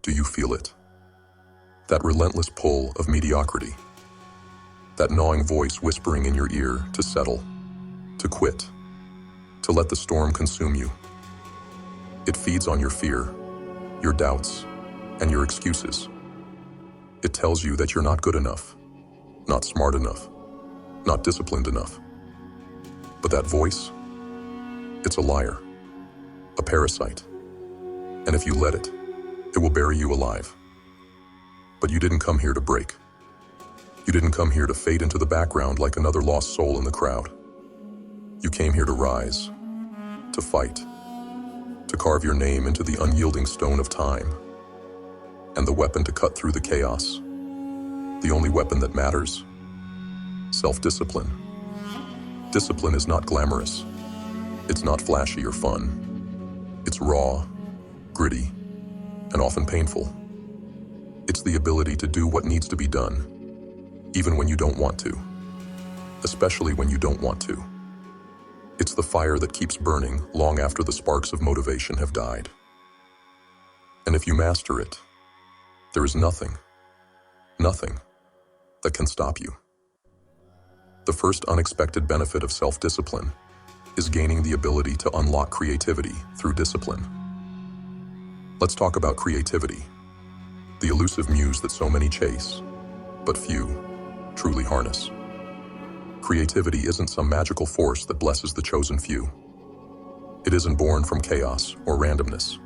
Do you feel it? That relentless pull of mediocrity. That gnawing voice whispering in your ear to settle, to quit, to let the storm consume you. It feeds on your fear, your doubts, and your excuses. It tells you that you're not good enough, not smart enough, not disciplined enough. But that voice, it's a liar, a parasite. And if you let it, it will bury you alive. But you didn't come here to break. You didn't come here to fade into the background like another lost soul in the crowd. You came here to rise, to fight, to carve your name into the unyielding stone of time, and the weapon to cut through the chaos. The only weapon that matters: self-discipline. Discipline is not glamorous. It's not flashy or fun. It's raw, gritty, and often painful. It's the ability to do what needs to be done, even when you don't want to, especially when you don't want to. It's the fire that keeps burning long after the sparks of motivation have died. And if you master it, there is nothing that can stop you. The first unexpected benefit of self-discipline is gaining the ability to unlock creativity through discipline. Let's talk about creativity, the elusive muse that so many chase, but few truly harness. Creativity isn't some magical force that blesses the chosen few. It isn't born from chaos or randomness.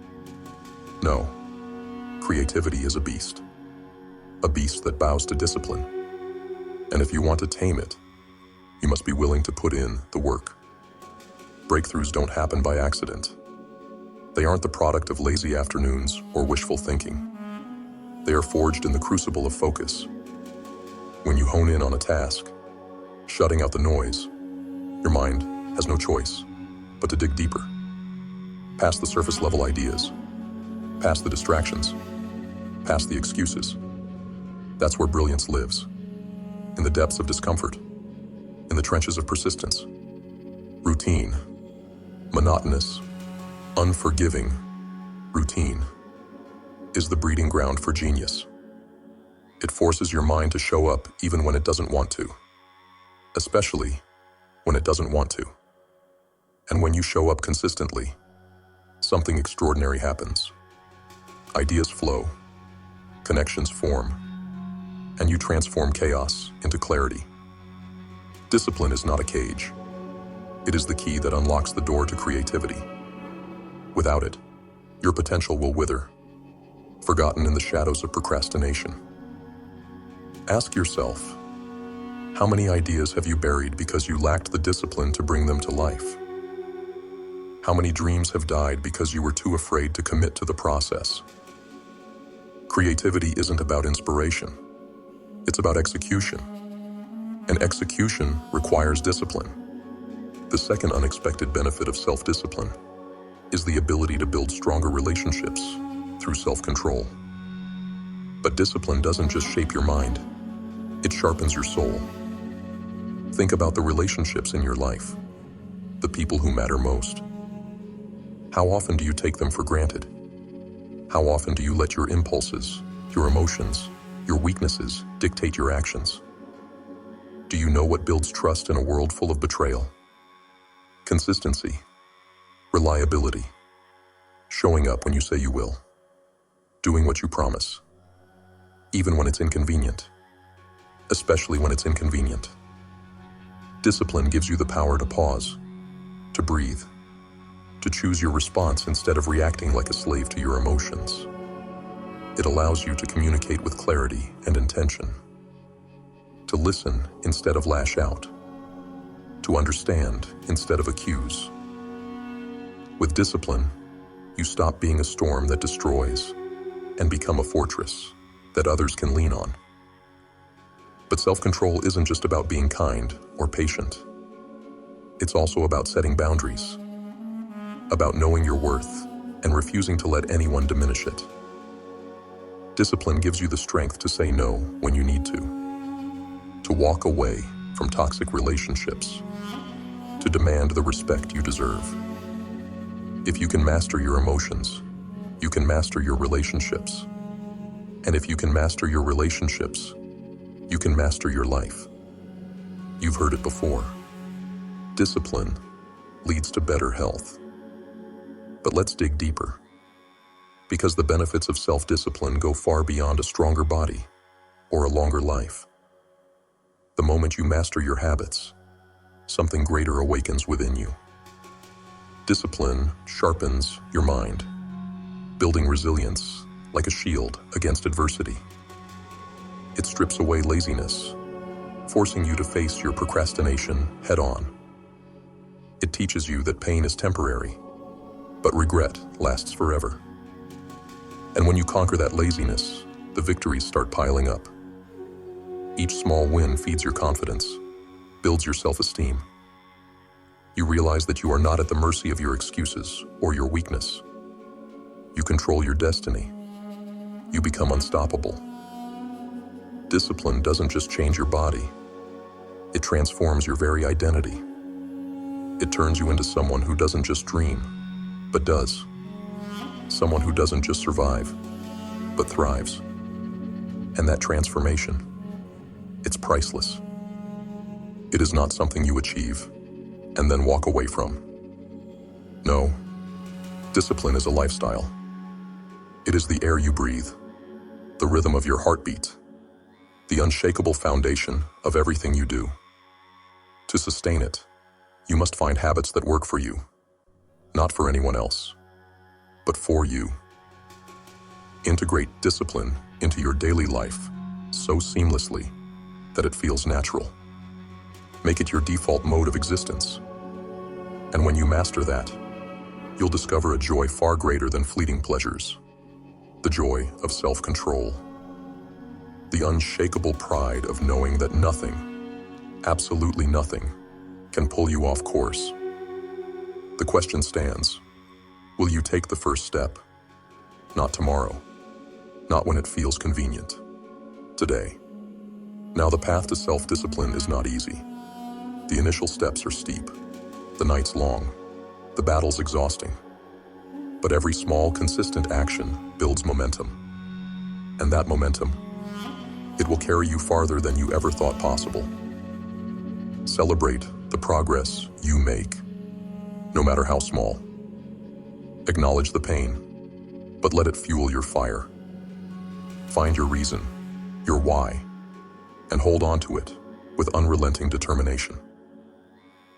No, creativity is a beast that bows to discipline. And if you want to tame it, you must be willing to put in the work. Breakthroughs don't happen by accident. They aren't the product of lazy afternoons or wishful thinking. They are forged in the crucible of focus. When you hone in on a task, shutting out the noise, your mind has no choice but to dig deeper, past the surface level ideas, past the distractions, past the excuses. That's where brilliance lives, in the depths of discomfort, in the trenches of persistence. Routine, monotonous, unforgiving routine is the breeding ground for genius. It forces your mind to show up even when it doesn't want to, especially when it doesn't want to. And when you show up consistently, something extraordinary happens. Ideas flow, connections form, and you transform chaos into clarity. Discipline is not a cage. It is the key that unlocks the door to creativity. Without it, your potential will wither, forgotten in the shadows of procrastination. Ask yourself, how many ideas have you buried because you lacked the discipline to bring them to life? How many dreams have died because you were too afraid to commit to the process? Creativity isn't about inspiration. It's about execution. And execution requires discipline. The second unexpected benefit of self-discipline is the ability to build stronger relationships through self-control. But discipline doesn't just shape your mind, it sharpens your soul. Think about the relationships in your life, the people who matter most. How often do you take them for granted? How often do you let your impulses, your emotions, your weaknesses dictate your actions? Do you know what builds trust in a world full of betrayal? Consistency, reliability, showing up when you say you will, doing what you promise, even when it's inconvenient, especially when it's inconvenient. Discipline gives you the power to pause, to breathe, to choose your response instead of reacting like a slave to your emotions. It allows you to communicate with clarity and intention, to listen instead of lash out, to understand instead of accuse. With discipline, you stop being a storm that destroys and become a fortress that others can lean on. But self-control isn't just about being kind or patient. It's also about setting boundaries, about knowing your worth and refusing to let anyone diminish it. Discipline gives you the strength to say no when you need to walk away from toxic relationships, to demand the respect you deserve. If you can master your emotions, you can master your relationships. And if you can master your relationships, you can master your life. You've heard it before. Discipline leads to better health. But let's dig deeper. Because the benefits of self-discipline go far beyond a stronger body or a longer life. The moment you master your habits, something greater awakens within you. Discipline sharpens your mind, building resilience like a shield against adversity. It strips away laziness, forcing you to face your procrastination head-on. It teaches you that pain is temporary, but regret lasts forever. And when you conquer that laziness, the victories start piling up. Each small win feeds your confidence, builds your self-esteem. You realize that you are not at the mercy of your excuses or your weakness. You control your destiny. You become unstoppable. Discipline doesn't just change your body. It transforms your very identity. It turns you into someone who doesn't just dream, but does. Someone who doesn't just survive, but thrives. And that transformation, it's priceless. It is not something you achieve and then walk away from. No, discipline is a lifestyle. It is the air you breathe, the rhythm of your heartbeat, the unshakable foundation of everything you do. To sustain it, you must find habits that work for you, not for anyone else, but for you. Integrate discipline into your daily life so seamlessly that it feels natural. Make it your default mode of existence. And when you master that, you'll discover a joy far greater than fleeting pleasures. The joy of self-control. The unshakable pride of knowing that nothing, absolutely nothing, can pull you off course. The question stands, will you take the first step? Not tomorrow. Not when it feels convenient. Today. Now the path to self-discipline is not easy. The initial steps are steep. The night's long. The battle's exhausting. But every small, consistent action builds momentum. And that momentum, it will carry you farther than you ever thought possible. Celebrate the progress you make, no matter how small. Acknowledge the pain, but let it fuel your fire. Find your reason, your why, and hold on to it with unrelenting determination.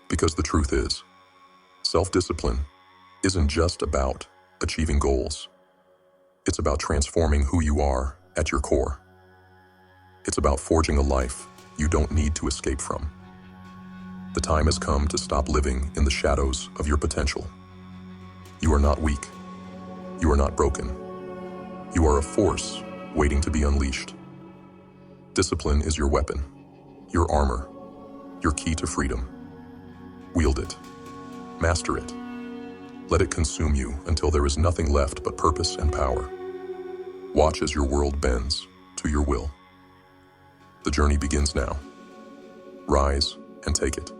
Because the truth is, self-discipline isn't just about achieving goals. It's about transforming who you are at your core. It's about forging a life you don't need to escape from. The time has come to stop living in the shadows of your potential. You are not weak. You are not broken. You are a force waiting to be unleashed. Discipline is your weapon, your armor, your key to freedom. Wield it. Master it. Let it consume you until there is nothing left but purpose and power. Watch as your world bends to your will. The journey begins now. Rise and take it.